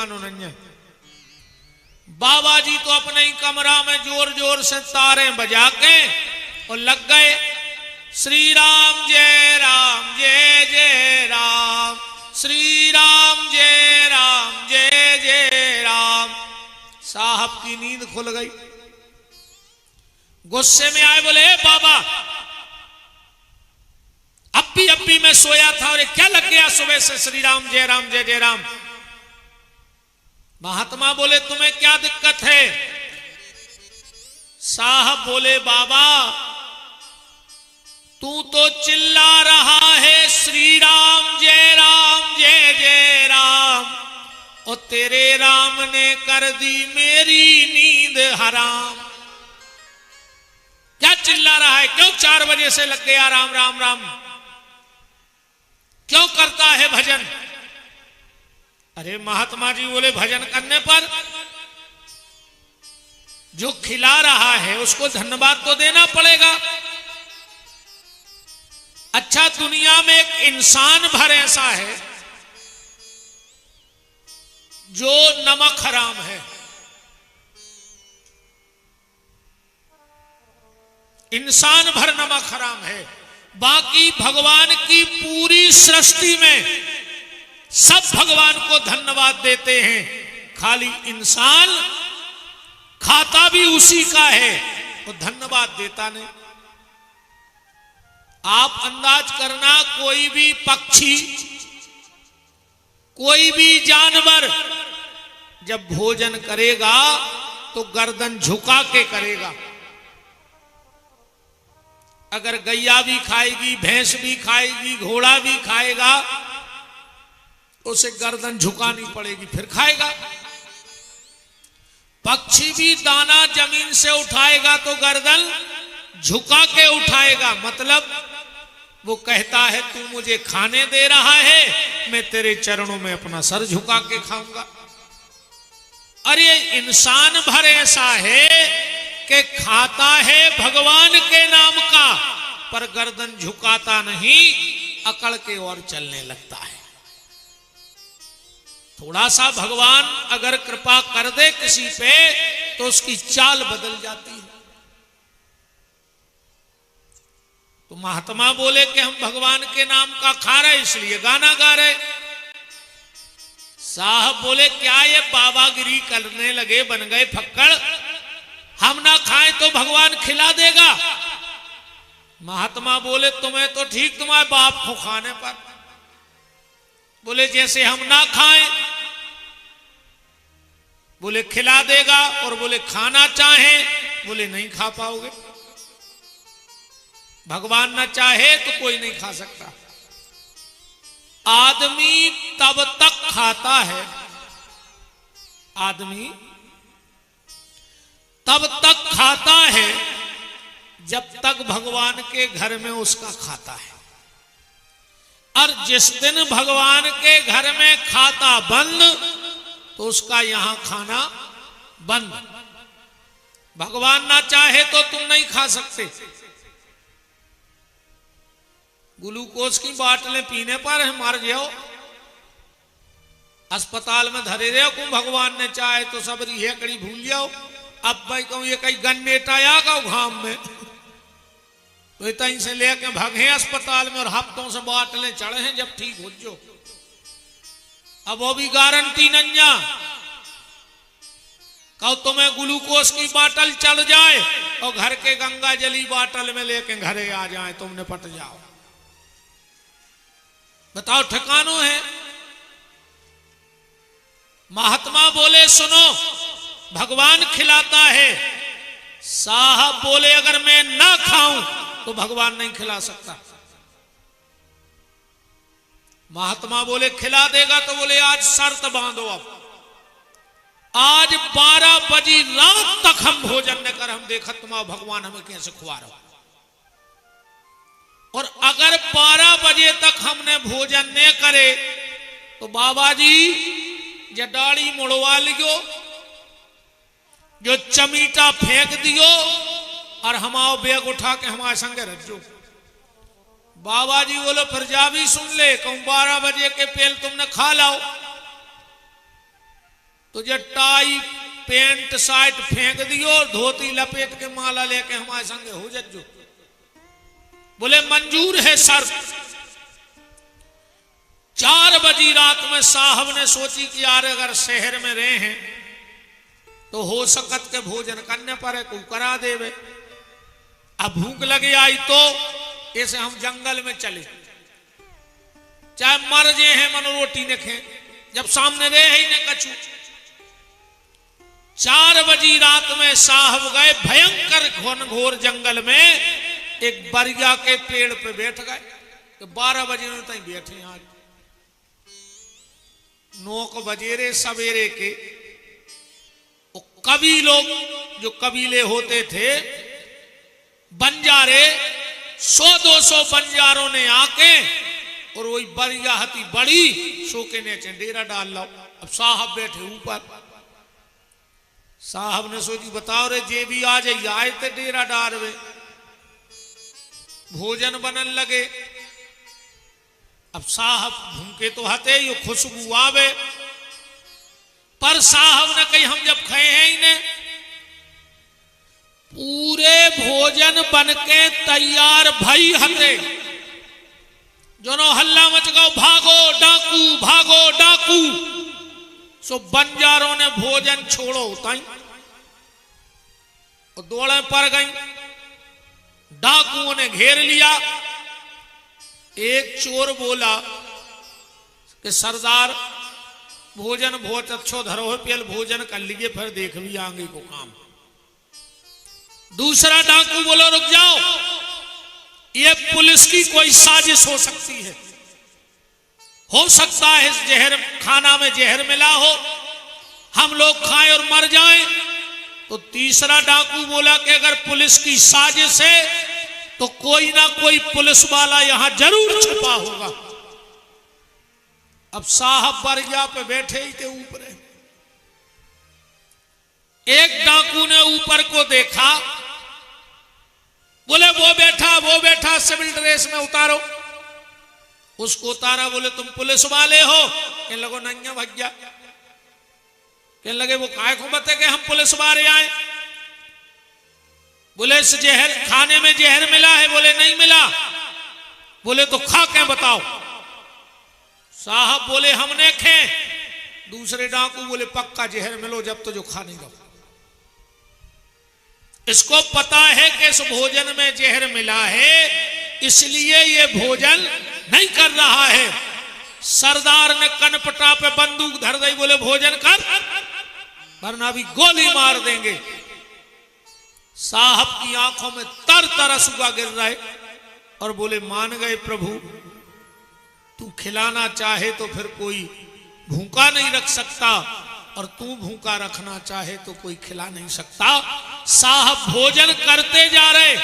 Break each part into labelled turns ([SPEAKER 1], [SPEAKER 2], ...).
[SPEAKER 1] ठिकानों नहीं है। बाबा जी तो अपने ही कमरा में जोर जोर से तारे बजा के और लग गए श्री राम जय राम, श्री राम जय राम। साहब की नींद खुल गई, गुस्से में आए, बोले बाबा अब भी मैं सोया था और क्या लग गया सुबह से श्री राम जय राम। महात्मा बोले तुम्हें क्या दिक्कत है? साहब बोले बाबा तू तो चिल्ला रहा है श्री राम जय राम और तेरे राम ने कर दी मेरी नींद हराम। क्या चिल्ला रहा है? क्यों 4 बजे से लग गया राम राम राम? क्यों करता है भजन? अरे महात्मा जी बोले भजन करने पर जो खिला रहा है उसको धन्यवाद तो देना पड़ेगा। अच्छा दुनिया में एक इंसान भर ऐसा है जो नमक हराम है। इंसान भर नमक हराम है, बाकी भगवान की पूरी सृष्टि में सब भगवान को धन्यवाद देते हैं, खाली इंसान खाता भी उसी का है और धन्यवाद देता नहीं। आप अंदाज करना कोई भी पक्षी, कोई भी जानवर जब भोजन करेगा तो गर्दन झुका के करेगा। अगर गैया भी खाएगी, भैंस भी खाएगी, घोड़ा भी खाएगा तो उसे गर्दन झुकानी पड़ेगी फिर खाएगा। पक्षी भी दाना जमीन से उठाएगा तो गर्दन झुका के उठाएगा, मतलब वो कहता है तू मुझे खाने दे रहा है, मैं तेरे चरणों में अपना सर झुका के खाऊंगा। अरे इंसान भर ऐसा है कि खाता है भगवान के नाम का पर गर्दन झुकाता नहीं, अकड़ के और चलने लगता है। थोड़ा सा भगवान अगर कृपा कर दे किसी पे तो उसकी चाल बदल जाती है। तो महात्मा बोले कि हम भगवान के नाम का खा रहे इसलिए गाना गा रहे। साहब बोले क्या ये बाबागिरी करने लगे, बन गए फक्कड़, हम ना खाएं तो भगवान खिला देगा। महात्मा बोले तुम्हें तो ठीक, तुम्हारे बाप को खाने पर। बोले जैसे हम ना खाएं, बोले खिला देगा, और बोले खाना चाहें, बोले नहीं खा पाओगे। भगवान ना चाहे तो कोई नहीं खा सकता। आदमी तब तक खाता है, आदमी तब तक खाता है जब तक भगवान के घर में उसका खाता है, और जिस दिन भगवान के घर में खाता बंद तो उसका यहां खाना बंद। भगवान ना चाहे तो तुम नहीं खा सकते। ग्लूकोज की बोतलें पीने पर है मर जाओ, अस्पताल में धरे रहो, को भगवान ने चाहे तो सब रिहे कड़ी भूल जाओ। अब भाई कहूं ये कहीं गन्नेटा आ गो घाम में तो इतनी से लेके भागे अस्पताल में, और हफ्तों से बोतलें चढ़े हैं जब ठीक हो जो। अब वो भी गारंटी नहीं कहो तुम्हें ग्लूकोज की बोतल चढ़ जाए और घर के गंगा जली बोतल में लेके घरे आ जाए तुम निपट जाओ। बताओ ठिकानों है। महात्मा बोले सुनो भगवान खिलाता है। साहब बोले अगर मैं ना खाऊं तो भगवान नहीं खिला सकता। महात्मा बोले खिला देगा, तो बोले आज शर्त बांधो, अब आज 12 बजे रात तक हम भोजन न कर, हम देखा तुम्हारा भगवान हमें कैसे खुआ रहा। और अगर 12 बजे तक हमने भोजन न करे तो बाबा जी जो दाढ़ी मुड़वा लियो, जो चमीटा फेंक दियो और हमारा बैग उठा के हमारे संगे रखो। बाबा जी बोलो फिर जा भी सुन ले, कहूं 12 बजे के पहले तुमने खा लाओ। तुझे टाई पेंट शर्ट फेंक दियो, धोती लपेट के माला लेके हमारे संगे हो जज्जो। बोले मंजूर है सर। 4 बजी रात में साहब ने सोची कि यार अगर शहर में रहे हैं तो हो सकत के भोजन करने पर को करा देवे। अब भूख लगे आई तो ऐसे हम जंगल में चले, चाहे मर जे हैं मन रोटी ने खे, जब सामने रहे ही ने कछु। 4 बजी रात में साहब गए भयंकर घनघोर जंगल में, एक बरिया के पेड़ पे बैठ गए। तो 12 बजे तक बैठे। आज 9 बजे रे सवेरे के कवि लोग जो कबीले होते थे बंजारे, 100-200 बंजारों ने आके और वही बरिया हती बड़ी सोके ने डेरा डाल लो। अब साहब बैठे ऊपर। साहब ने सोची बताओ रे जे भी आ जाइए, आए थे डेरा डाल वे। भोजन बनन लगे। अब साहब भूखे तो हते यो खुशबू आवे, पर साहब ने कही हम जब खाए हैं इन्हें पूरे भोजन बनके तैयार भई हते, जोनो हल्ला मच गो भागो डाकू भागो डाकू। सो बंजारों ने भोजन छोड़ो ताई और दौड़े पर गई। डाकुओं ने घेर लिया। एक चोर बोला कि सरदार भोजन बहुत अच्छो धरो है, पहले भोजन कर लीजिए फिर देख भी आगे को काम। दूसरा डाकू बोलो रुक जाओ, ये पुलिस की कोई साजिश हो सकती है, हो सकता है इस जहर खाना में जहर मिला हो, हम लोग खाएं और मर जाएं। तो तीसरा डाकू बोला कि अगर पुलिस की साजिश है तो कोई ना कोई पुलिस वाला यहां जरूर छुपा होगा। अब साहब बरिया पे बैठे ही थे ऊपर। एक डाकू ने ऊपर को देखा, बोले वो बैठा सिविल ड्रेस में उतारो। उसको उतारा। बोले तुम पुलिस वाले हो? कहने लगो नहीं भैया। कहने लगे वो काय को बते कि हम पुलिस वाले आए? बोले इस जहर खाने में जहर मिला है? बोले नहीं मिला। बोले तो खा के बताओ। साहब बोले हमने खे। दूसरे डाकू बोले पक्का जहर मिलो जब तो जो खा नहीं दो। इसको पता है कि इस भोजन में जहर मिला है, इसलिए ये भोजन नहीं कर रहा है। सरदार ने कनपटा पे बंदूक धर दी। बोले भोजन कर वरना भी गोली मार देंगे। साहब की आंखों में तर तर आंसू गिर रहे और बोले मान गए प्रभु, तू खिलाना चाहे तो फिर कोई भूखा नहीं रख सकता और तू भूखा रखना चाहे तो कोई खिला नहीं सकता। साहब भोजन करते जा रहे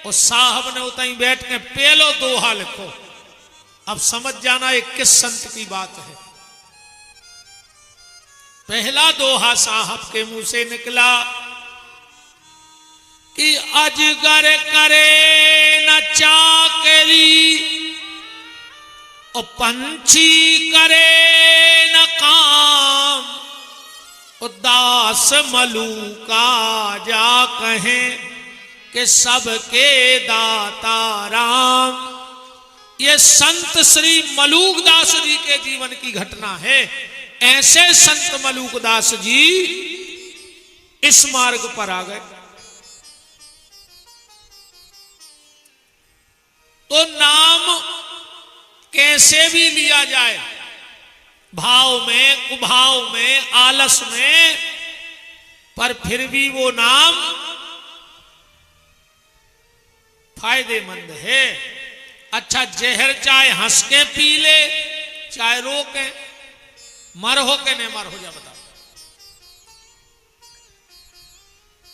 [SPEAKER 1] और साहब ने उतई बैठ के पेलो दोहा लिखो। अब समझ जाना एक किस संत की बात है। पहला दोहा साहब के मुंह से निकला कि अजगर करे न चाकरी और पंछी करे न काम, उदास मलूका जा कहें कि सबके दाता राम। ये संत श्री मलूक दास जी के जीवन की घटना है। ऐसे संत मलूक दास जी इस मार्ग पर आ गए। तो नाम कैसे भी लिया जाए, भाव में कुभाव में आलस में, पर फिर भी वो नाम फायदेमंद है। अच्छा जहर चाहे हंस के पी ले चाहे रो के, मर हो के नहीं मर हो जा बताओ।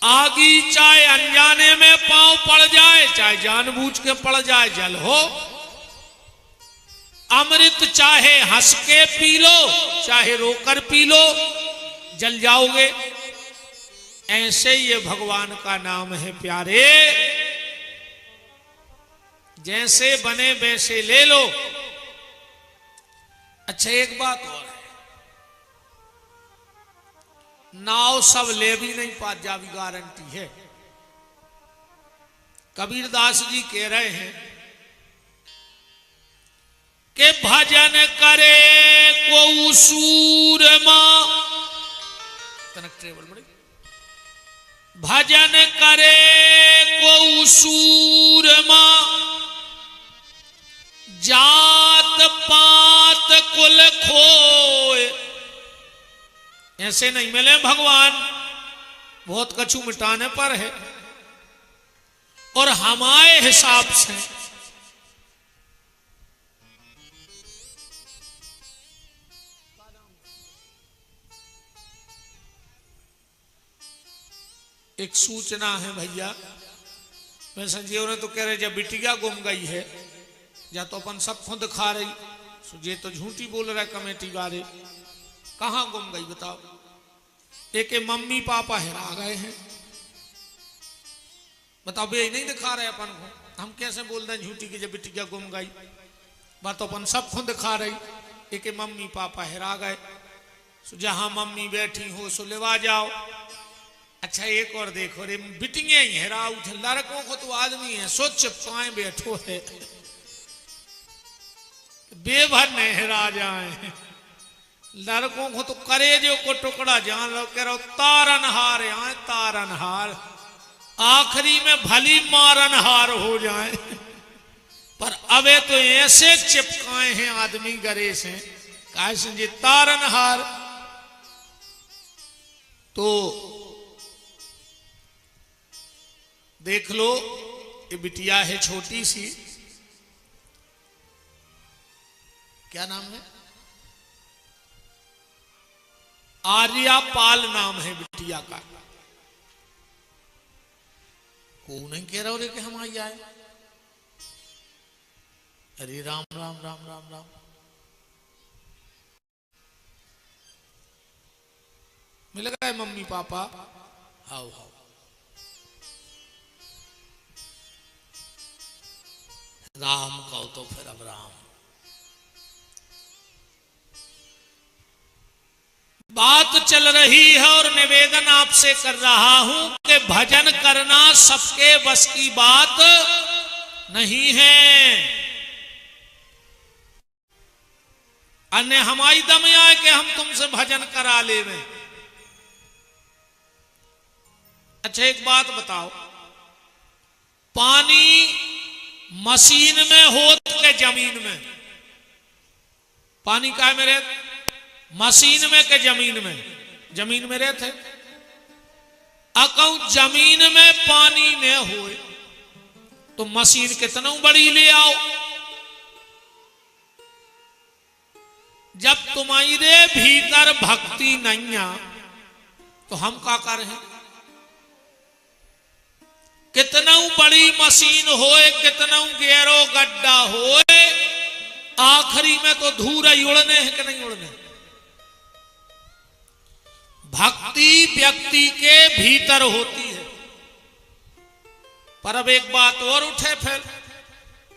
[SPEAKER 1] आगी चाहे अनजाने में पांव पड़ जाए चाहे जानबूझ के पड़ जाए जल हो। अमृत चाहे हंस के पी लो चाहे रोकर पी लो जल जाओगे। ऐसे ये भगवान का नाम है प्यारे, जैसे बने वैसे ले लो। अच्छा एक बात और है, नाव सब ले भी नहीं पा जा भी गारंटी है। कबीरदास जी कह रहे हैं कि भजन करे को सूरमा, कनक ट्रेवल बड़ी, भजन करे को सूरमा, जात पात कुल खोए। ऐसे नहीं मिले भगवान, बहुत कछु मिटाने पर है। और हमारे हिसाब से एक सूचना है भैया, मैं संजीव ने तो कह रहे जब बिटिया गुम गई है या तो अपन सब खुद खा रही, ये तो झूठी बोल रहा है कमेटी वाले। कहां गुम गई बताओ? एक मम्मी पापा हेरा गए हैं, बताओ बे नहीं दिखा रहे अपन को, हम कैसे बोल रहे हैं झूठी की जब बिटिया गुम गई? बात तो अपन सब खुद खा रही, एक मम्मी पापा हेरा गए, जहां मम्मी बैठी हो सो लेवा जाओ। अच्छा एक और देखो रे, बिटिया ही हेरा उठे, लड़कों को तो आदमी है सो चिपकाए बैठो है, बेभर ने हेरा जाए। लड़कों को तो करेजो को टुकड़ा जान लो, कह रहा तारनहार आए तारनहार, आखिरी में भली मारनहार हो जाए। पर अबे तो ऐसे चिपकाए हैं आदमी गरे से, कैसे तारनहार। तो देख लो ये बिटिया है छोटी सी, क्या नाम है? आर्या पाल नाम है बिटिया का। को नहीं कह रहा हो रे कि हम आई आए। अरे राम राम राम राम राम। मिल गए mummy papa? How how. Ram कहो तो फिर अब राम। बात चल रही है और निवेदन आपसे कर रहा हूं कि भजन करना सबके बस की बात नहीं है। अन्य हमारी दम आए कि हम तुमसे भजन करा ले में। अच्छा एक बात बताओ, पानी मशीन में हो के जमीन में? पानी का है मेरे मशीन में के जमीन में? जमीन में रहते। अकाउ जमीन में पानी न हो तो मशीन कितना बड़ी ले आओ। जब तुम्हारे भीतर भक्ति नहीं आ तो हम क्या कर रहे हैं? कितना बड़ी मशीन होए, कितना गहरो गड्ढा होए, आखिरी में तो धूल ही उड़ने है कि नहीं उड़ने? भक्ति व्यक्ति के भीतर होती है। पर अब एक बात और उठे फिर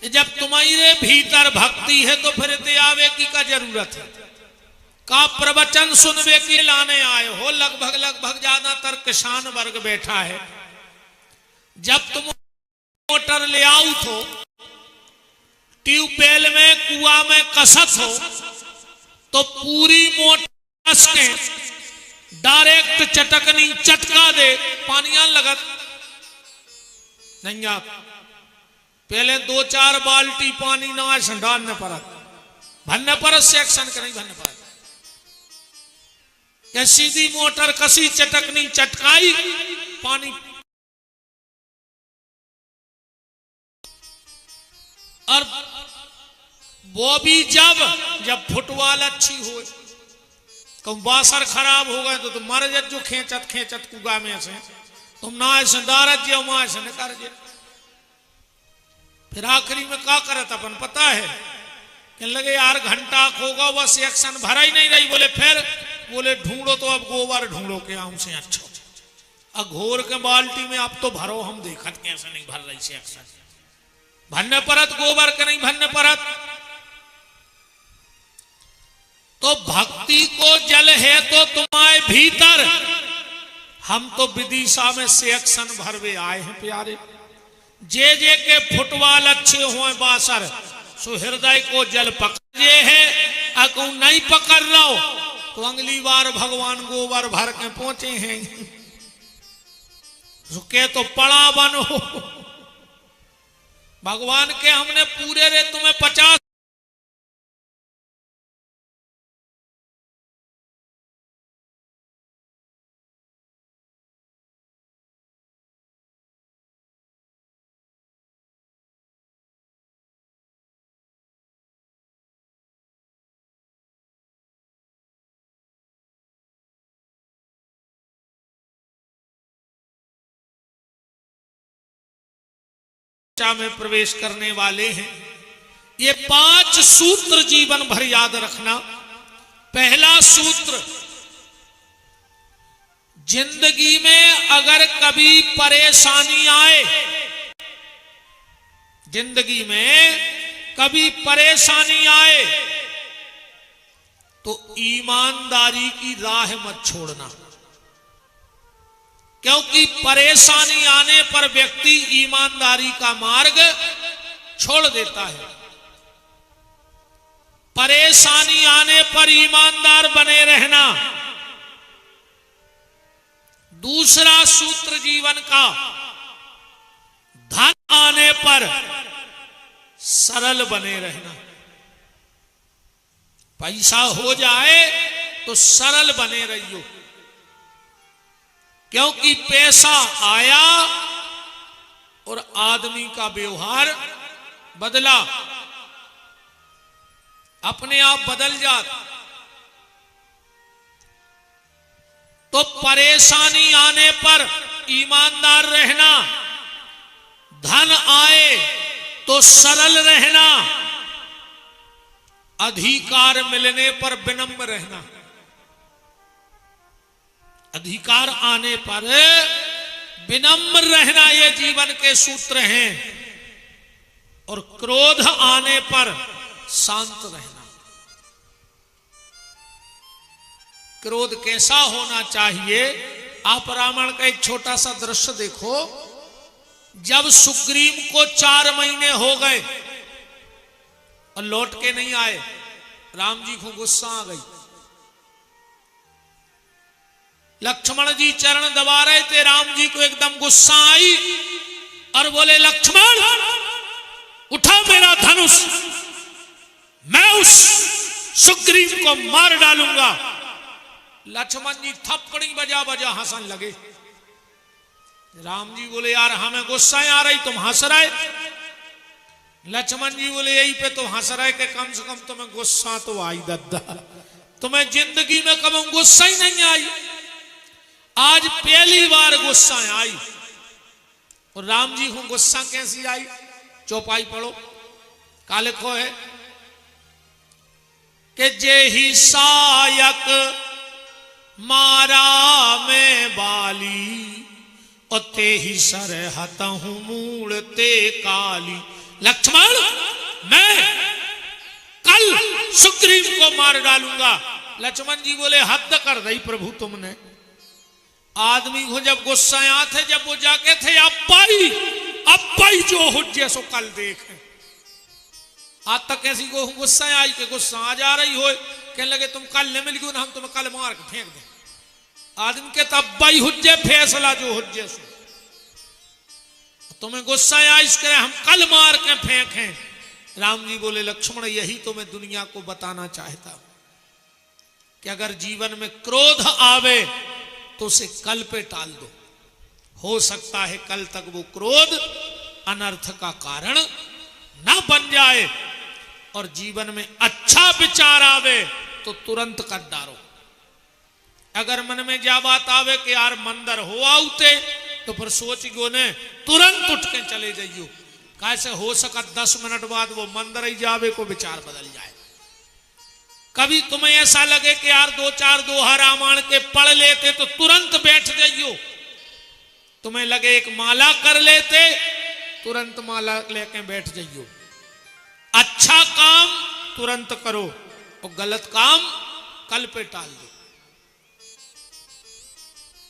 [SPEAKER 1] कि जब तुम्हारे भीतर भक्ति है तो फिर ते आवे की का जरूरत है? का प्रवचन सुनवे के लाने आए हो? लगभग लगभग ज्यादातर किसान वर्ग बैठा है। जब तुम मोटर ले आओ तो ट्यूबवेल में कुआ में कसत हो तो पूरी मोटर कस के डायरेक्ट चटकनी चटका दे, पानियां लगत नहीं। आप पहले 2-4 बाल्टी पानी ना संडालने परत, भरने परत से एक्शन करें भरने परत। क्या सीधी मोटर कसी चटकनी चटकाई पानी। और वो भी जब फुटबॉल अच्छी हो, कब बासर खराब हो गए तो तुम मर जा, जो खेचत खेचत कुआ में से तुम ना ऐसे दारत जो वहां ऐसे कर जे। फिर आखिरी में क्या करत अपन पता है? कहने लगे यार घंटा होगा बस एक्शन भरा ही नहीं रही। बोले फिर? बोले ढूंढो तो अब गोबर ढूंढो के आम से अच्छा। अब घोर के बाल्टी में अब तो भरो, हम देखत कैसे नहीं भर रही से एक्शन। भरने परत गोबर के नहीं भरने परत। तो भक्ति को जल है तो तुम्हारे भीतर हम तो विदिशा में सेक्शन भरवे आए हैं प्यारे। जे के फुटबॉल अच्छे हुए बासर सो हृदय को जल पकड़ जे है, अको नहीं पकड़ रहो तो अगली बार भगवान गोबर भर के पहुंचे हैं के तो पड़ा बनो। भगवान के हमने पूरे रे तुम्हें 50 में प्रवेश करने वाले हैं। ये 5 सूत्र जीवन भर याद रखना। पहला सूत्र, जिंदगी में अगर कभी परेशानी आए, जिंदगी में कभी परेशानी आए तो ईमानदारी की राह मत छोड़ना, क्योंकि परेशानी आने पर व्यक्ति ईमानदारी का मार्ग छोड़ देता है। परेशानी आने पर ईमानदार बने रहना। दूसरा सूत्र जीवन का, धन आने पर सरल बने रहना। पैसा हो जाए तो सरल बने रहियो, क्योंकि पैसा आया और आदमी का व्यवहार बदला, अपने आप बदल जाता। तो परेशानी आने पर ईमानदार रहना, धन आए तो सरल रहना, अधिकार मिलने पर विनम्र रहना। अधिकार आने पर विनम्र रहना, ये जीवन के सूत्र हैं। और क्रोध आने पर शांत रहना। क्रोध कैसा होना चाहिए? आप रामायण का एक छोटा सा दृश्य देखो। जब सुग्रीव को 4 महीने हो गए और लौट के नहीं आए, राम जी को गुस्सा आ गई। लक्ष्मण जी चरण दबा रहे थे, राम जी को एकदम गुस्सा आई और बोले, लक्ष्मण उठा मेरा धनुष, मैं उस सुग्रीव को मार डालूंगा। लक्ष्मण जी थप्पड़ी बजा बजा हंसन लगे। राम जी बोले, यार हमें गुस्सा आ रही, तुम हंस रहे। लक्ष्मण जी बोले, यही पे तो हंस रहे कि कम से कम तुम्हें गुस्सा तो आई दद्दा, तुम्हें जिंदगी में कभी गुस्सा ही नहीं आई, आज पहली बार गुस्सा आई। और राम जी को गुस्सा कैसी आई? चौपाई पढ़ो, का लिखो है कि जे ही सायक मारा में बाली, और ते ही सर हतहु मूड़ ते काली। लक्ष्मण मैं कल सुग्रीव को मार डालूंगा। लक्ष्मण जी बोले, हद कर दी प्रभु तुमने। आदमी को जब गुस्सा आते, जब वो जाके थे अब्बाई जो हुज्जे सो कल देख। आज तक कैसी को गुस्सा आई कि गुस्सा आ जा रही हो, कहने लगे तुम कल नहीं मिल गई ना, हम तुम्हें कल मार के फेंक दें। आदमी के तब्बाई हुज्जे फैसला जो हुज्जे सो, तुम्हें गुस्सा आया इसके हम कल मार के फेंकें। राम जी बोले, लक्ष्मण यही तो मैं दुनिया को बताना चाहता हूं कि अगर जीवन में क्रोध आवे तो उसे कल पे टाल दो। हो सकता है कल तक वो क्रोध अनर्थ का कारण ना बन जाए, और जीवन में अच्छा विचार आवे तो तुरंत कर डालो। अगर मन में जा बात आवे कि यार मंदिर हो आउते, तो फिर सोच गो ने तुरंत उठ के चले जाइयो। कैसे हो सका 10 मिनट बाद वो मंदिर ही जावे को विचार बदल जाए। कभी तुम्हें ऐसा लगे कि यार 2-4 दोहा रामायण के पढ़ लेते तो तुरंत बैठ जाइयो। तुम्हें लगे एक माला कर लेते, तुरंत माला लेके बैठ जाइयो। अच्छा काम तुरंत करो और गलत काम कल पे टाल दो।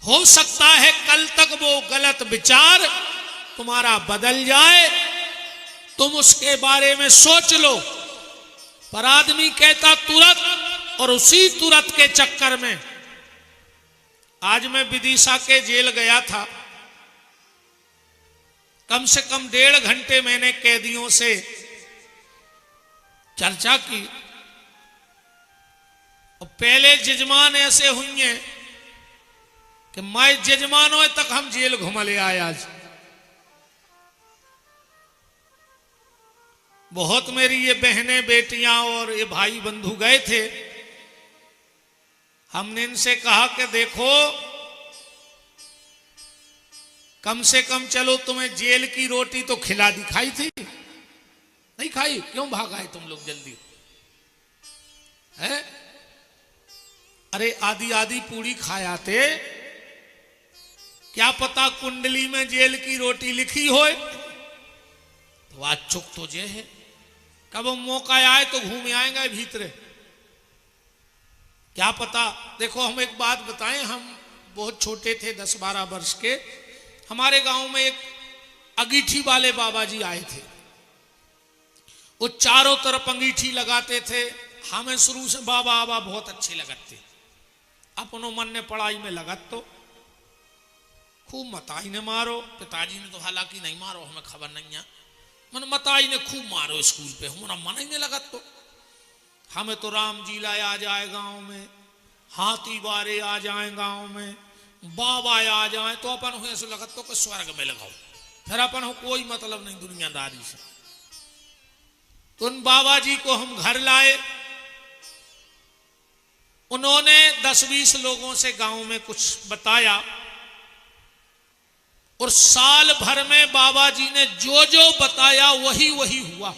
[SPEAKER 1] हो सकता है कल तक वो गलत विचार तुम्हारा बदल जाए, तुम उसके बारे में सोच लो। पर आदमी कहता तुरंत, और उसी तुरंत के चक्कर में आज मैं विदिशा के जेल गया था। कम से कम 1.5 घंटे मैंने कैदियों से चर्चा की, और पहले जजमान ऐसे हुई हैं कि मैं जजमानों तक हम जेल घुमले आए। आज बहुत मेरी ये बहनें बेटियां और ये भाई बंधु गए थे। हमने इनसे कहा कि देखो कम से कम चलो तुम्हें जेल की रोटी तो खिला दी, खाई थी? नहीं खाई, क्यों भाग आए तुम लोग जल्दी? है अरे आधी आधी पूरी खाया थे, क्या पता कुंडली में जेल की रोटी लिखी होए। तो आज चुक तो जे है, कब मौका आए तो घूम आएंगे भीतरे, क्या पता। देखो हम एक बात बताएं, हम बहुत छोटे थे, 10-12 वर्ष के। हमारे गांव में एक अंगीठी वाले बाबा जी आए थे। वो चारों तरफ अंगीठी लगाते थे। हमें शुरू से बाबा बहुत अच्छे लगते। अपनों मन ने पढ़ाई में लगत तो खूब मताई ने मारो, पिताजी ने तो हालांकि नहीं मारो, हमें खबर नहीं है। मन मताई ने खूब मारो स्कूल पे, हमारा मन ही नहीं लगत। तो हमें तो राम जी लाए आ जाए गांव में, हाथी बारे आ जाए गांव में, बाबा आ जाए, तो अपन हो ऐसे लगत तो कि स्वर्ग में लगाओ। फिर अपन हो कोई मतलब नहीं दुनियादारी से। तो उन बाबा जी को हम घर लाए। उन्होंने 10-20 लोगों से गांव में कुछ बताया, और साल भर में बाबा जी ने जो जो बताया वही वही हुआ।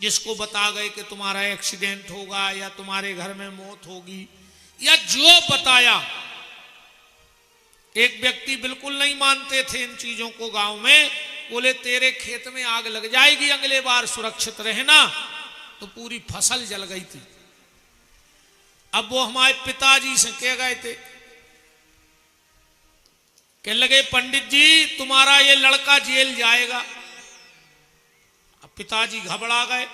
[SPEAKER 1] जिसको बता गए कि तुम्हारा एक्सीडेंट होगा या तुम्हारे घर में मौत होगी, या जो बताया, एक व्यक्ति बिल्कुल नहीं मानते थे इन चीजों को गांव में। बोले तेरे खेत में आग लग जाएगी, अगले बार सुरक्षित रहना। तो पूरी फसल जल गई थी। अब वो हमारे पिताजी से कह गए थे, कह लगे पंडित जी तुम्हारा ये लड़का जेल जाएगा। अब पिताजी घबरा गए।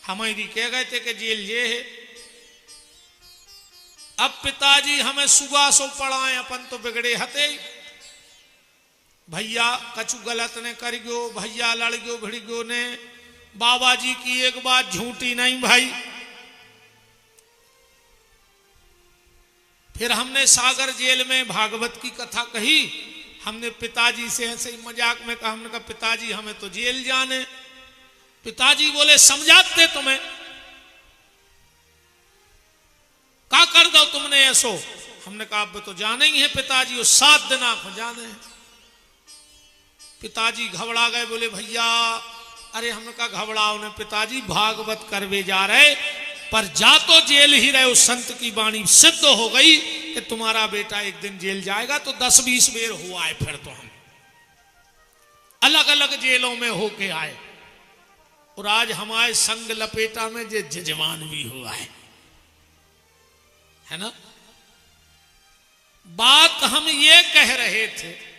[SPEAKER 1] हमारी कह गए थे कि जेल ये है। अब पिताजी हमें सुबह सो पढ़ाए, अपन तो बिगड़े हते। भैया कछु गलत ने कर गयो, भैया लड़ गयो भिड़ गयो ने। बाबा जी की एक बात झूठी नहीं भाई। फिर हमने सागर जेल में भागवत की कथा कही। हमने पिताजी से ऐसे ही मजाक में कहा, हमने कहा पिताजी हमें तो जेल जाने। पिताजी बोले समझाते तुम्हें, क्या कर दो तुमने ऐसो। हमने कहा अब तो जाना ही है पिताजी, वो 7 दिन आप जाने हैं। पिताजी घबरा गए, बोले भैया। अरे हमने कहा घबराओ ने पिताजी, भागवत करवे जा रहे, पर जा तो जेल ही रहे। उस संत की वाणी सिद्ध हो गई कि तुम्हारा बेटा एक दिन जेल जाएगा। तो 10-20 बेर हुआ है। फिर तो हम अलग अलग जेलों में होके आए, और आज हमारे संग लपेटा में जे जजमान भी हुआ है ना। बात हम ये कह रहे थे,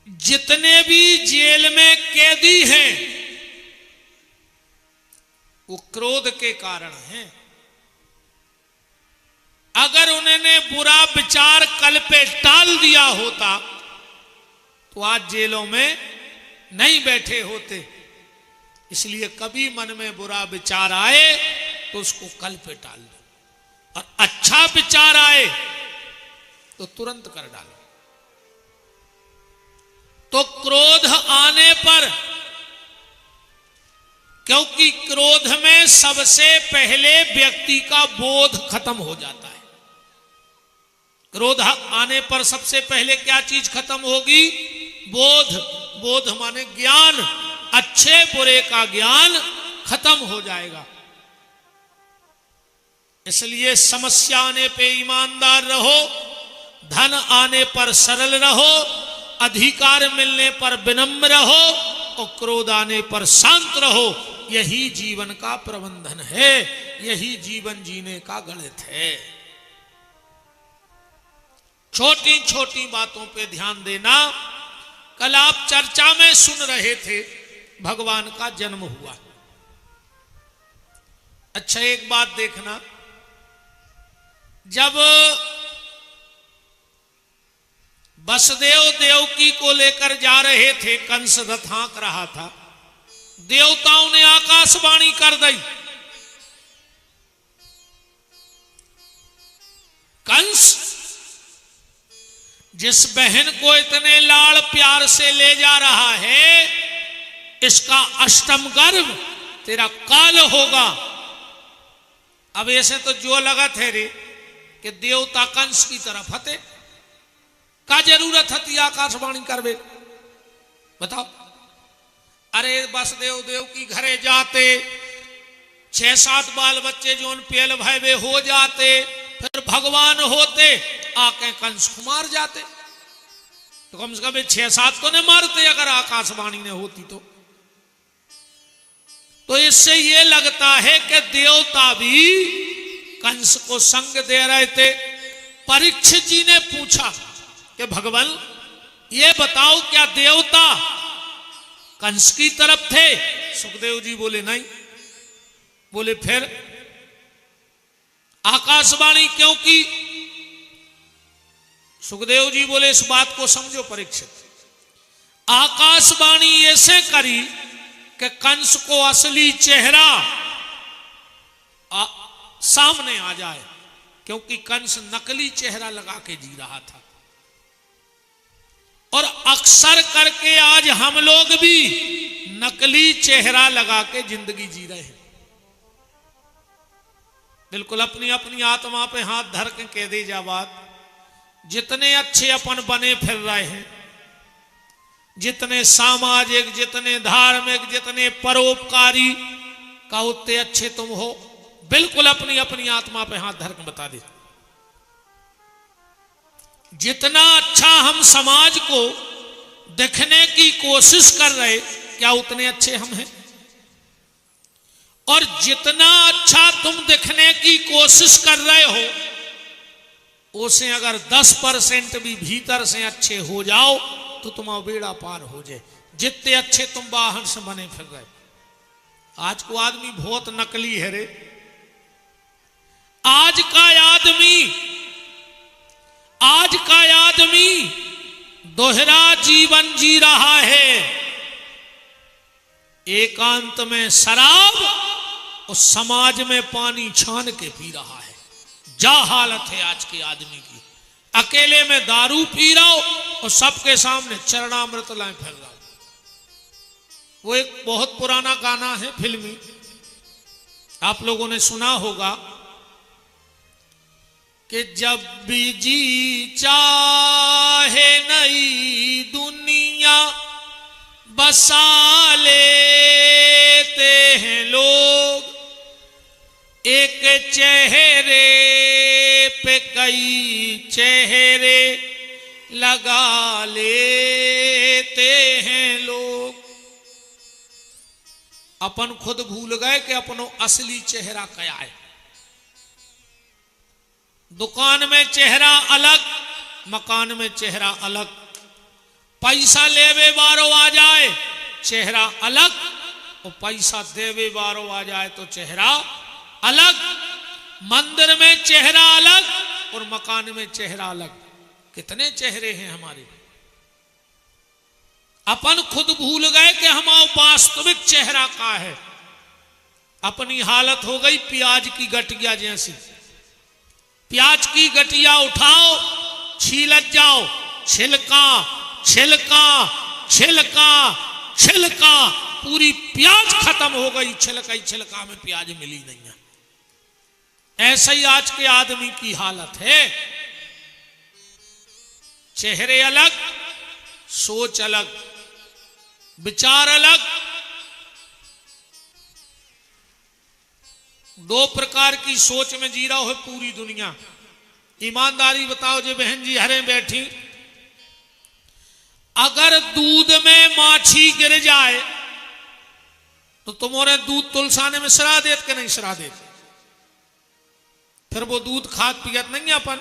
[SPEAKER 1] जितने भी जेल में कैदी हैं वो क्रोध के कारण हैं। अगर उन्होंने बुरा विचार कल पे टाल दिया होता तो आज जेलों में नहीं बैठे होते। इसलिए कभी मन में बुरा विचार आए तो उसको कल पे टाल दो, और अच्छा विचार आए तो तुरंत कर डालो। तो क्रोध आने पर, क्योंकि क्रोध में सबसे पहले व्यक्ति का बोध खत्म हो जाता है। क्रोध आने पर सबसे पहले क्या चीज खत्म होगी? बोध। बोध माने ज्ञान, अच्छे बुरे का ज्ञान खत्म हो जाएगा। इसलिए समस्या आने पे ईमानदार रहो, धन आने पर सरल रहो, अधिकार मिलने पर विनम्र रहो, और क्रोध आने पर शांत रहो। यही जीवन का प्रबंधन है, यही जीवन जीने का गणित है। छोटी छोटी बातों पे ध्यान देना। कल आप चर्चा में सुन रहे थे भगवान का जन्म हुआ। अच्छा एक बात देखना, जब वसुदेव देवकी को लेकर जा रहे थे, कंस रथ हाँक रहा था, देवताओं ने आकाशवाणी कर दी, कंस जिस बहन को इतने लाड़ प्यार से ले जा रहा है, इसका अष्टम गर्भ तेरा काल होगा। अब ऐसे तो जो लगा थे रे कि देवता कंस की तरफ हते, का जरूरत हती आकाशवाणी करवे, बताओ। अरे वसुदेव देव की घरे जाते, 6-7 बाल बच्चे जो उन पेल भाई वे हो जाते, फिर भगवान होते, आके कंस को मार जाते। तो कम से कम 6-7 तो ने मारते अगर आकाशवाणी ने होती तो इससे ये लगता है कि देवता भी कंस को संग दे रहे थे। परीक्षित जी ने पूछा कि भगवान ये बताओ क्या देवता कंस की तरफ थे? सुखदेव जी बोले नहीं। बोले फिर आकाशवाणी क्यों की? सुखदेव जी बोले इस बात को समझो परीक्षित, आकाशवाणी ऐसे करी कि कंस को असली चेहरा सामने आ जाए, क्योंकि कंस नकली चेहरा लगा के जी रहा था। और अक्सर करके आज हम लोग भी नकली चेहरा लगा के जिंदगी जी रहे हैं। बिल्कुल अपनी अपनी आत्मा पे हाथ धर के कह दी जा बात, जितने अच्छे अपन बने फिर रहे हैं, जितने सामाजिक, जितने धार्मिक, जितने परोपकारी का उतने अच्छे तुम हो। बिल्कुल अपनी अपनी आत्मा पे हाथ धर के बता दे, जितना अच्छा हम समाज को दिखने की कोशिश कर रहे, क्या उतने अच्छे हम हैं? और जितना अच्छा तुम दिखने की कोशिश कर रहे हो, उसे अगर 10% भी भीतर से अच्छे हो जाओ तो तुम्हारा बेड़ा पार हो जाए। जितने अच्छे तुम बाहर से बने फिर रहे। आज को आदमी बहुत नकली है रे। आज का आदमी दोहरा जीवन जी रहा है। एकांत में शराब और समाज में पानी छान के पी रहा है। जा हालत है आज के आदमी की। अकेले में दारू पी रहा हो और सबके सामने चरणामृत लाए फिर रहा हो। वो एक बहुत पुराना गाना है फिल्मी, आप लोगों ने सुना होगा कि जब भी जी चाहे नई दुनिया बसा लेते हैं लोग, एक चेहरे पे कई चेहरे लगा लेते हैं लोग। अपन खुद भूल गए कि अपनो असली चेहरा क्या है। दुकान में चेहरा अलग, मकान में चेहरा अलग। पैसा लेवे बारो आ जाए चेहरा अलग, और पैसा देवे बारो आ जाए तो चेहरा अलग। मंदिर में चेहरा अलग और मकान में चेहरा अलग। कितने चेहरे हैं हमारे। अपन खुद भूल गए कि हमारा वास्तविक चेहरा का है। अपनी हालत हो गई प्याज की गठिया जैसी। प्याज की गठिया उठाओ, छीलत जाओ, छिलका छिलका छिलका छिलका, पूरी प्याज खत्म हो गई। छिलका ही छिलका में प्याज मिली नहीं है। ऐसा ही आज के आदमी की हालत है। चेहरे अलग, सोच अलग, विचार अलग। दो प्रकार की सोच में जी रहा हो पूरी दुनिया। ईमानदारी बताओ जे बहन जी हरे बैठी, अगर दूध में माछी गिर जाए तो तुम्हारे दूध तुलसाने में सरा देत के नहीं सरा देत, फिर वो दूध खाद पियत नहीं अपन।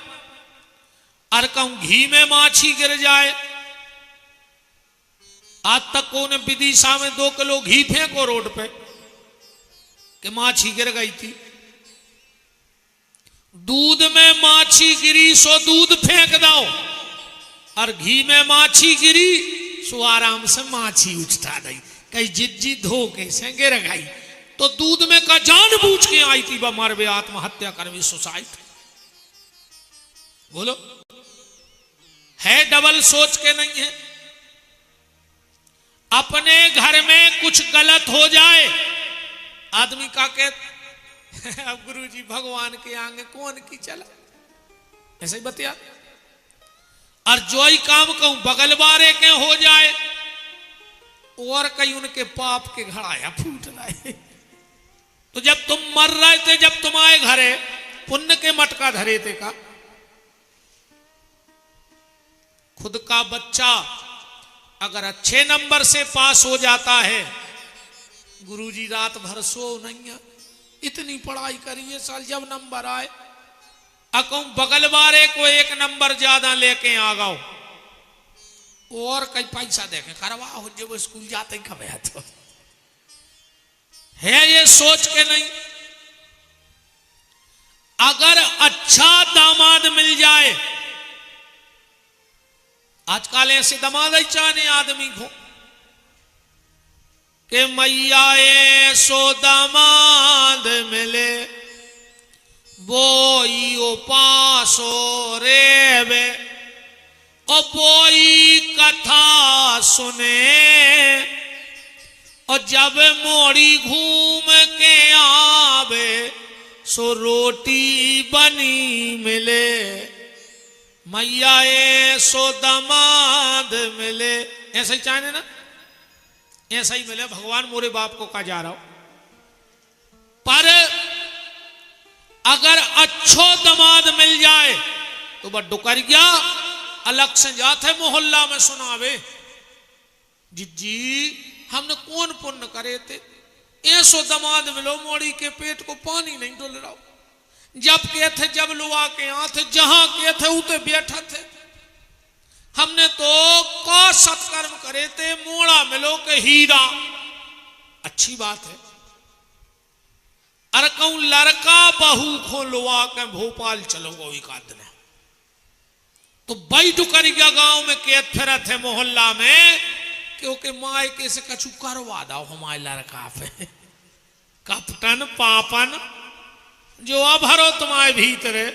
[SPEAKER 1] और कहूं घी में माछी गिर जाए, आज तक को ने विदिशा में 2 किलो घी फेंको रोड पे कि माछी गिर गई थी। दूध में माछी गिरी सो दूध फेंक दो, और घी में माछी गिरी सो आराम से माछी उछता गई, कहीं जिज्जी धोखे से गिर गई। तो दूध में का जानबूझ के आई थी मरवे आत्महत्या करवी सुसाइड। बोलो है डबल सोच के नहीं है। अपने घर में कुछ गलत हो जाए आदमी का कहते अब गुरुजी भगवान के आगे कौन की चला, ऐसे ही बतिया। और जो ही काम कहूं बगल बारे के हो जाए और कहीं उनके पाप के घड़ाया फूट रहे। तो जब तुम मर रहे थे, जब तुम आए घरे पुण्य के मटका धरे थे का, खुद का बच्चा अगर अच्छे नंबर से पास हो जाता है, गुरुजी रात भर सो नहीं है, इतनी पढ़ाई करिए साल जब नंबर आए अकूं बगल वाले को 1 नंबर ज्यादा लेके आ गओ और कई पैसा देखे करवा हो जब वो स्कूल जाते कब है। तो है ये सोच के नहीं। अगर अच्छा दामाद मिल जाए, आजकल ऐसे दामाद ही चाहने आदमी को कि मैया सो दामाद मिले वो उपासो रेवे और बोई कथा सुने, और जब मोड़ी घूम के आवे सो रोटी बनी मिले। मैया सो दामाद मिले, ऐसा ही चाहने ना, ऐसा ही मिले। भगवान मोरे बाप को कहा जा रहा हो, पर अगर अच्छो दामाद मिल जाए तो बड्डो कर गया अलग से जाते मोहल्ला में सुनावे, जिज्जी हमने कौन पुण्य करे थे, ऐसो दामाद मिलो मोड़ी के पेट को पानी नहीं डुल रहा। जब के थे जब लुआ के यहाँ थे, जहां के थे उते बैठा थे। हमने तो का सत्कर्म करे थे, मोड़ा मिलो के हीरा, अच्छी बात है। अरे कहूं लड़का बहू को लुआ के भोपाल चलोगो एक आदमी तो बैठ कर गया गांव में केत फिर थे मोहल्ला में, क्योंकि माए के से कछु करवा दो हमारे लड़का पे। कपटन पापन जो अभरो तुम्हारे भीतरे,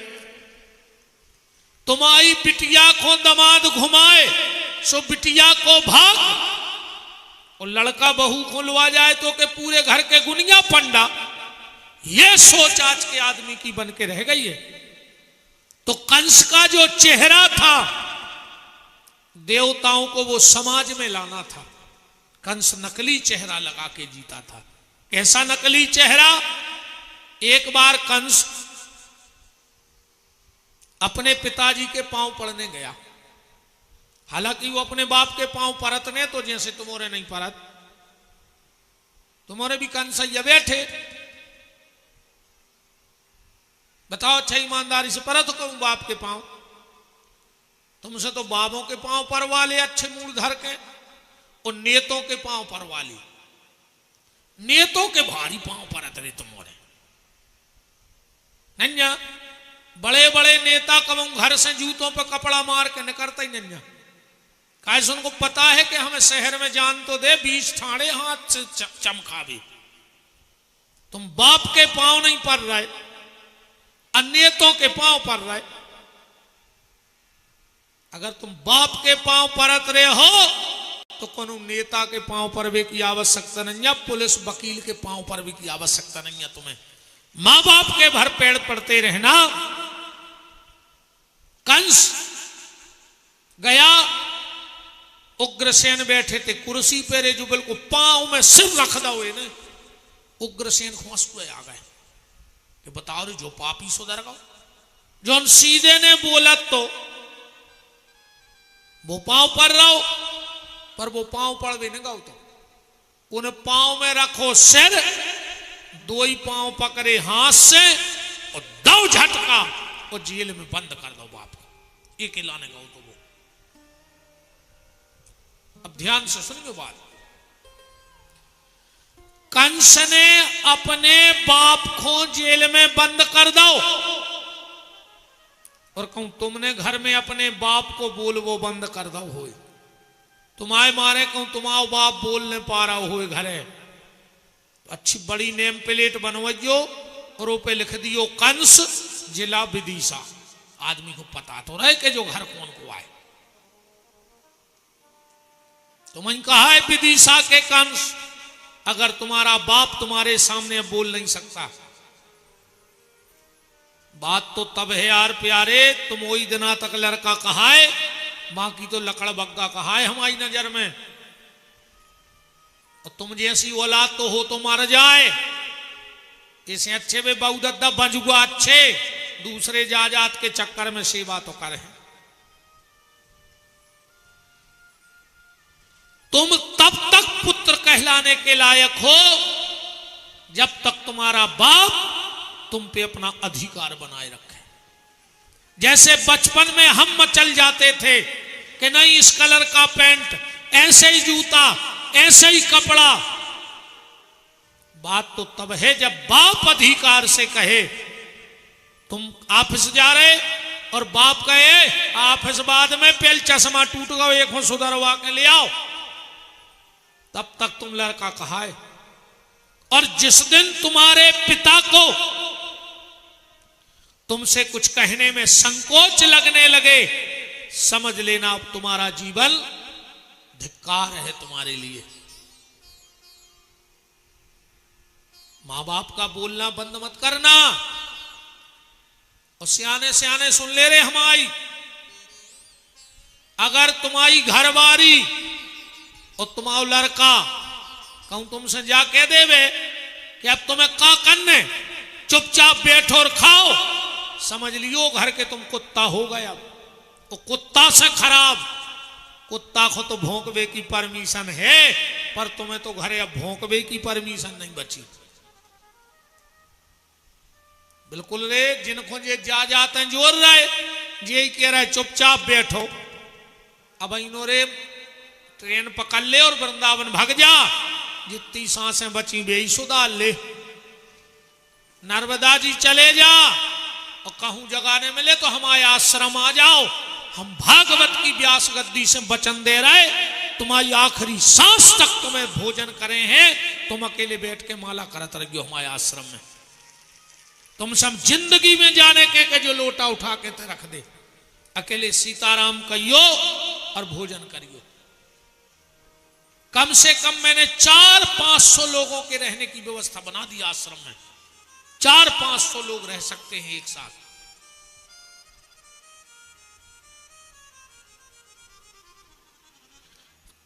[SPEAKER 1] तुम्हारी बिटिया को दामाद घुमाए सो बिटिया को भाग, और लड़का बहू को लुआ जाए तो के पूरे घर के गुनिया पंडा। ये सोच आज के आदमी की बन के रह गई है। तो कंस का जो चेहरा था, देवताओं को वो समाज में लाना था। कंस नकली चेहरा लगा के जीता था। कैसा नकली चेहरा? एक बार कंस अपने पिताजी के पांव पड़ने गया, हालांकि वो अपने बाप के पांव परतने तो जैसे तुम्हारे नहीं परत, तुम्हारे भी कंस ये बैठे, बताओ अच्छा ईमानदारी से परत कहूं बाप के पांव, तुमसे तो बाबों के पांव परवा ले अच्छे मूल धर के, और नेतों के पांव परवा ले, नेतों के भारी पांव परत रहे तुम्हारे नन्या। बड़े बड़े नेता कब घर से जूतों पर कपड़ा मार के निकलता ही नन्या, कैसे उनको पता है कि हमें शहर में जान तो दे, 20 ठाणे हाथ से चमका भी। तुम बाप के पांव नहीं पर रहे, अन्यतों के पांव पर रहे। अगर तुम बाप के पांव परत रहे हो तो कोनो नेता के पांव पर भी की आवश्यकता नहीं है, पुलिस वकील के पांव पर भी की आवश्यकता नहीं है। तुम्हें मां बाप के भर पेड़ पड़ते रहना। कंस गया, उग्रसेन बैठे थे कुर्सी पे, रे जुबल को पांव में सिर रख दो, उग्रसेन खोस को आ गए कि बताओ रे जो पापी सुधर गो, जो सीधे ने बोला तो वो पांव पर रहो, पर वो पांव पड़ भी नहीं गाओ। तो उन पांव में रखो सिर, दो ही पांव पकड़े हाथ से और दो झटका और जेल में बंद कर दो बाप को। एक लाने का तो वो। अब ध्यान से सुनिए बात। कंस ने अपने बाप को जेल में बंद कर दो और कहूं तुमने घर में अपने बाप को बोल वो बंद कर दो हो, तुम्हारे मारे कहूं तुम्हारा बाप बोल नहीं पा रहा हो घरे, तो अच्छी बड़ी नेम प्लेट बनवाइयो और वो पे लिख दियो कंस जिला विदिशा। आदमी को पता तो रहे कि जो घर कौन को आए। तो मैंने कहा है विदिशा के कंस, अगर तुम्हारा बाप तुम्हारे सामने बोल नहीं सकता, बात तो तब है यार प्यारे, तुम वही दिना तक लड़का कहा है, बाकी तो लकड़ बग्गा कहा है हमारी नजर में। और तुम जैसी औलाद तो हो तो मर जाए, इसे अच्छे वे बहुदद्दा बजुआ अच्छे दूसरे जाजात के चक्कर में सेवा तो करे। तुम तब तक पुत्र कहलाने के लायक हो जब तक तुम्हारा बाप तुम पे अपना अधिकार बनाए रखे। जैसे बचपन में हम मचल जाते थे कि नहीं इस कलर का पैंट, ऐसे ही जूता, ऐसे ही कपड़ा। बात तो तब है जब बाप अधिकार से कहे तुम ऑफिस जा रहे और बाप कहे ऑफिस बाद में पेल चश्मा टूट गया एक हो सुधरवा के ले आओ, तब तक तुम लड़का कहा है। और जिस दिन तुम्हारे पिता को तुमसे कुछ कहने में संकोच लगने लगे, समझ लेना अब तुम्हारा जीवन धिक्कार है तुम्हारे लिए। मां बाप का बोलना बंद मत करना। और सियाने सियाने सुन ले रहे हमारी, अगर तुम्हारी घरवारी और तुम्हारा लड़का कहूं तुमसे जाके देवे कि अब तुम्हें का करने, चुपचाप बैठो और खाओ, समझ लियो घर के तुम कुत्ता हो गया। तो कुत्ता से खराब, कुत्ता को तो भौंकवे की परमिशन है, पर तुम्हें तो घरे अब भौंकवे की परमिशन नहीं बची। बिल्कुल रे, जिनको ये जा जाते हैं जोर रहे, ये कह रहा है चुपचाप बैठो। अब इनो रे ट्रेन पकड़ ले और वृंदावन भाग जा, जितनी सांसें बची वे सुधार ले। नर्मदा जी चले जा और कहूं जगाने मिले तो हमारे आश्रम आ जाओ, हम भागवत की व्यास गद्दी से वचन दे रहे, तुम्हारी आखिरी सांस तक तुम्हें भोजन करे हैं, तुम अकेले बैठ के माला करत रहियो हमारे आश्रम में। तुम सब जिंदगी में जाने के जो लोटा उठा के रख दे, अकेले सीताराम कहियो और भोजन करियो। कम से कम मैंने 400-500 लोगों के रहने की व्यवस्था बना दी आश्रम में। 400-500 लोग रह सकते हैं एक साथ।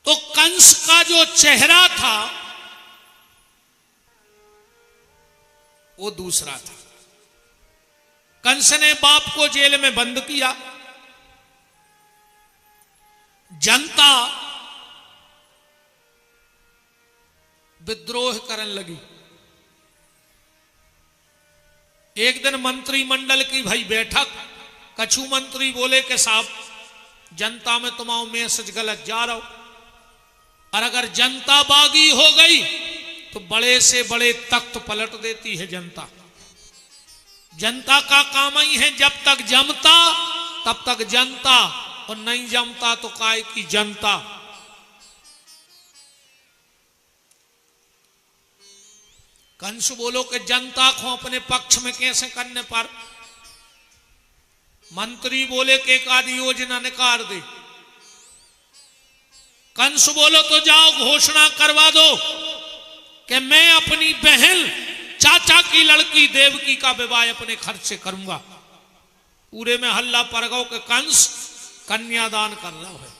[SPEAKER 1] तो कंस का जो चेहरा था वो दूसरा था। कंस ने बाप को जेल में बंद किया, जनता विद्रोह करने लगी। एक दिन मंत्रिमंडल की भाई बैठक, कछु मंत्री बोले कि साहब जनता में तुम्हारा मैसेज गलत जा रहा हो, और अगर जनता बागी हो गई तो बड़े से बड़े तख्त पलट देती है जनता। जनता का काम ही है जब तक जमता तब तक जनता, और नहीं जमता तो काय की जनता। कंस बोलो कि जनता को अपने पक्ष में कैसे करने पर, मंत्री बोले कि एक आदि योजना निकाल दे। कंस बोलो तो जाओ घोषणा करवा दो कि मैं अपनी बहन चाचा की लड़की देवकी का विवाह अपने खर्च से करूंगा। पूरे में हल्ला पड़ गया कि कंस कन्यादान कर रहा है।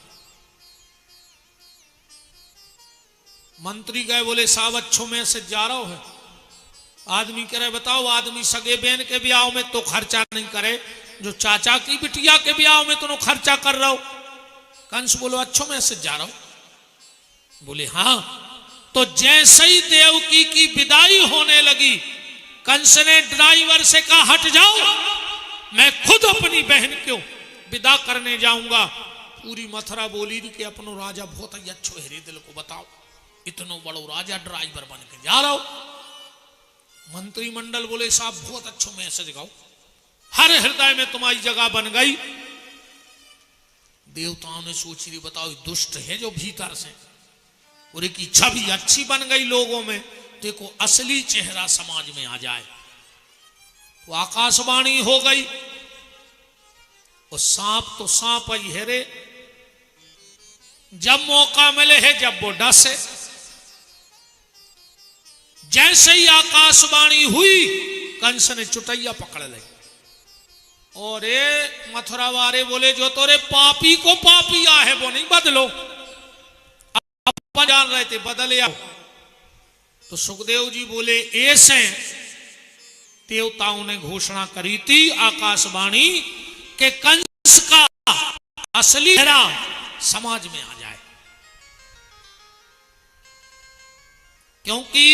[SPEAKER 1] मंत्री गए बोले साहब अच्छों में से जा रहा है। आदमी कह रहे बताओ, आदमी सगे बहन के ब्याह में तो खर्चा नहीं करे, जो चाचा की बिटिया के ब्याह में तो खर्चा कर रहा हो। कंस बोलो अच्छों में से जा रहा हूं। बोले हाँ, तो जैसे ही देवकी की विदाई होने लगी, कंस ने ड्राइवर से कहा हट जाओ, मैं खुद अपनी बहन को विदा करने जाऊंगा। पूरी मथुरा बोली कि अपनो राजा बहुत ही अच्छो हेरे दिल को बताओ, इतनो बड़ो राजा ड्राइवर बन के जा रहा हो। मंत्रिमंडल बोले साहब बहुत अच्छो मैसेज गाओ, हर हृदय में तुम्हारी जगह बन गई। देवताओं ने सोच ली बताओ दुष्ट है जो भीतर से, और एक इच्छा भी अच्छी बन गई लोगों में, देखो असली चेहरा समाज में आ जाए। तो आकाशवाणी हो गई, और सांप तो सांप ही है रे, जब मौका मिले है जब वो डसे। जैसे ही आकाशवाणी हुई, कंस ने चुटैया पकड़ ली, और ये मथुरा वाले बोले जो तोरे पापी को पापी आ है वो नहीं बदलो, अपन जान रहे थे बदले आओ। तो सुखदेव जी बोले ऐसे देवताओं ने घोषणा करी थी आकाशवाणी के कंस का असली चेहरा समाज में आ जाए, क्योंकि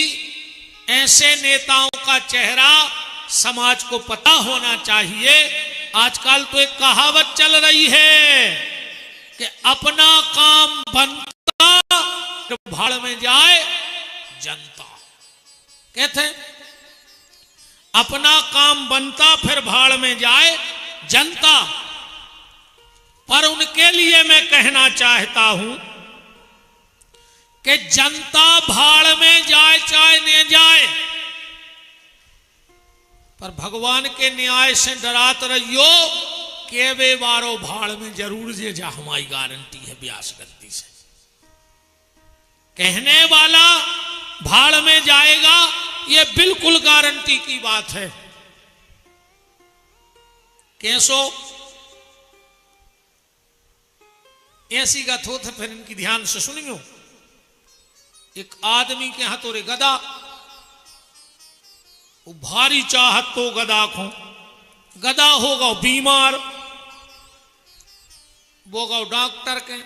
[SPEAKER 1] ऐसे नेताओं का चेहरा समाज को पता होना चाहिए। आजकल तो एक कहावत चल रही है कि अपना काम बनता तो भाड़ में जाए जनता। कहते हैं अपना काम बनता फिर भाड़ में जाए जनता। पर उनके लिए मैं कहना चाहता हूं कि जनता भाड़ में जाए चाहे न जाए, पर भगवान के न्याय से डरात रहियो के वे बारो भाड़ में जरूर जे जा, हमारी गारंटी है व्यास गद्दी से। कहने वाला भाड़ में जाएगा ये बिल्कुल गारंटी की बात है। कैसो ऐसी गत हो तो फिर इनकी ध्यान से सुनियो। एक आदमी के हाथों गदा, वो भारी चाहत तो गदा को, गदा होगा बीमार, वो गो डॉक्टर के